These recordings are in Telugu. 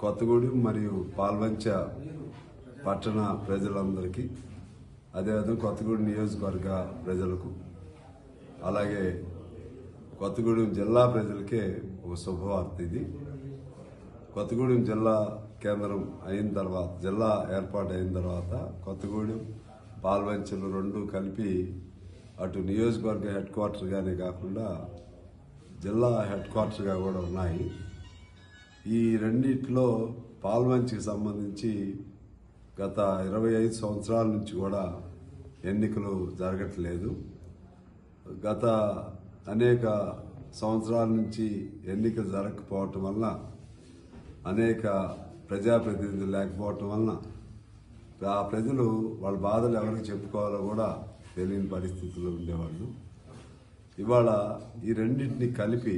కొత్తగూడెం మరియు పాల్వంచ పట్టణ ప్రజలందరికీ, అదేవిధంగా కొత్తగూడెం నియోజకవర్గ ప్రజలకు, అలాగే కొత్తగూడెం జిల్లా ప్రజలకే ఒక శుభవార్త ఇది. కొత్తగూడెం జిల్లా కేంద్రం అయిన తర్వాత, జిల్లా ఏర్పాటు అయిన తర్వాత కొత్తగూడెం పాల్వంచలు రెండు కలిపి అటు నియోజకవర్గ హెడ్ క్వార్టర్గానే కాకుండా జిల్లా హెడ్ క్వార్టర్గా కూడా ఉన్నాయి. ఈ రెండిట్లో పాల్వంచికి సంబంధించి గత 25 సంవత్సరాల నుంచి కూడా ఎన్నికలు జరగట్లేదు. గత అనేక సంవత్సరాల నుంచి ఎన్నికలు జరగకపోవటం వల్ల, అనేక ప్రజాప్రతినిధులు లేకపోవటం వలన ఆ ప్రజలు వాళ్ళ బాధలు ఎవరికి చెప్పుకోవాలో కూడా తెలియని పరిస్థితుల్లో ఉండేవాళ్ళు. ఇవాళ ఈ రెండింటిని కలిపి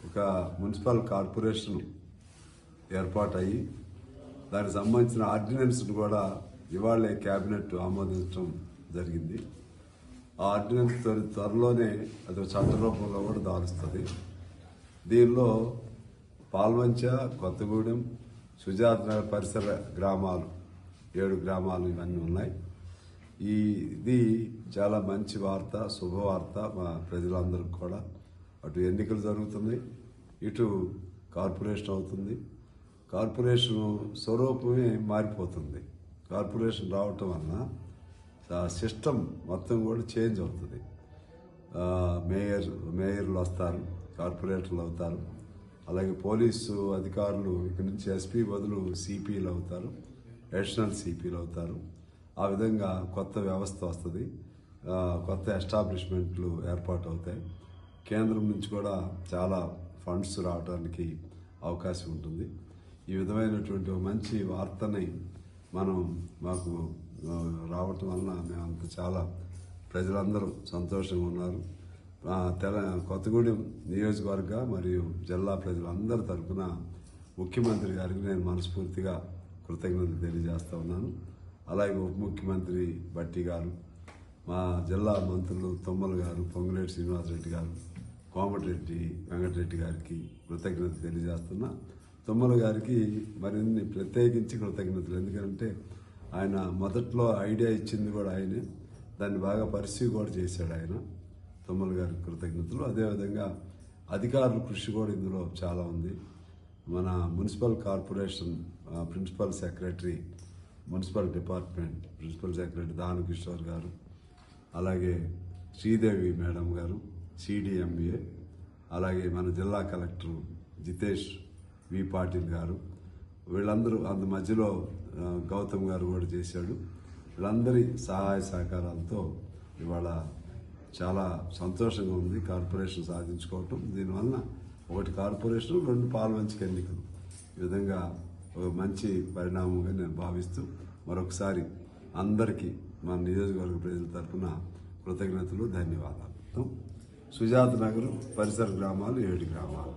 ఒక మున్సిపల్ కార్పొరేషన్ ఏర్పాటయ్యి దానికి సంబంధించిన ఆర్డినెన్స్ను కూడా ఇవాళే కేబినెట్ ఆమోదించడం జరిగింది. ఆ ఆర్డినెన్స్ త్వరలోనే అది చట్ట రూపంలో కూడా దాలుస్తుంది. దీనిలో పాల్వంచ, కొత్తగూడెం, సుజాత నగర్ పరిసర గ్రామాలు 7 గ్రామాలు ఇవన్నీ ఉన్నాయి. ఇది చాలా మంచి వార్త, శుభవార్త మా ప్రజలందరికీ కూడా. అటు ఎన్నికలు జరుగుతున్నాయి, ఇటు కార్పొరేషన్ అవుతుంది. కార్పొరేషన్ స్వరూపమే మారిపోతుంది. కార్పొరేషన్ రావటం వలన సిస్టమ్ మొత్తం కూడా చేంజ్ అవుతుంది. మేయర్లు వస్తారు, కార్పొరేటర్లు అవుతారు. అలాగే పోలీసు అధికారులు ఇక్కడి నుంచి ఎస్పీ బదులు సిపిలు అవుతారు, అడిషనల్ సిపిలు అవుతారు. ఆ విధంగా కొత్త వ్యవస్థ వస్తుంది, కొత్త ఎస్టాబ్లిష్మెంట్లు ఏర్పాటు అవుతాయి. కేంద్రం నుంచి కూడా చాలా ఫండ్స్ రావడానికి అవకాశం ఉంటుంది. ఈ విధమైనటువంటి మంచి వార్తని మాకు రావటం వలన మేమంతా చాలా ప్రజలందరూ సంతోషంగా ఉన్నారు. కొత్తగూడెం నియోజకవర్గ మరియు జిల్లా ప్రజలందరి తరఫున ముఖ్యమంత్రి గారికి నేను మనస్ఫూర్తిగా కృతజ్ఞతలు తెలియజేస్తా ఉన్నాను. అలాగే ఉప ముఖ్యమంత్రి భట్టి గారు, మా జిల్లా మంత్రులు తుమ్మల గారు, పొంగులేటి శ్రీనివాసరెడ్డి గారు, కోమటిరెడ్డి వెంకటరెడ్డి గారికి కృతజ్ఞతలు తెలియజేస్తున్నా. తుమ్మల గారికి మరిన్ని ప్రత్యేకించి కృతజ్ఞతలు. ఎందుకంటే ఆయన మొదట్లో ఐడియా ఇచ్చింది కూడా ఆయనే, దాన్ని బాగా పరిశీలి కూడా చేశాడు ఆయన. తుమ్మల గారికి కృతజ్ఞతలు. అదేవిధంగా అధికారుల కృషి కూడా ఇందులో చాలా ఉంది. మన municipal corporation principal secretary, municipal department principal secretary Danakishore గారు, అలాగే శ్రీదేవి మేడం గారు, సిడిఎంఏ, అలాగే మన జిల్లా కలెక్టర్ జితేష్ వి పాటిల్ గారు, వీళ్ళందరూ అందు మధ్యలో గౌతమ్ గారు కూడా చేశాడు. వీళ్ళందరి సహాయ సహకారాలతో ఇవాళ చాలా సంతోషంగా ఉంది కార్పొరేషన్ సాధించుకోవటం. దీనివల్ల ఒకటి కార్పొరేషన్, 2 పాల్వంచిక ఎన్నికలు. ఈ విధంగా ఒక మంచి పరిణామంగా నేను భావిస్తూ మరొకసారి అందరికీ మన నియోజకవర్గ ప్రజల తరఫున కృతజ్ఞతలు, ధన్యవాదాలు. సుజాత నగర్ పరిసర గ్రామాలు 7 గ్రామాలు.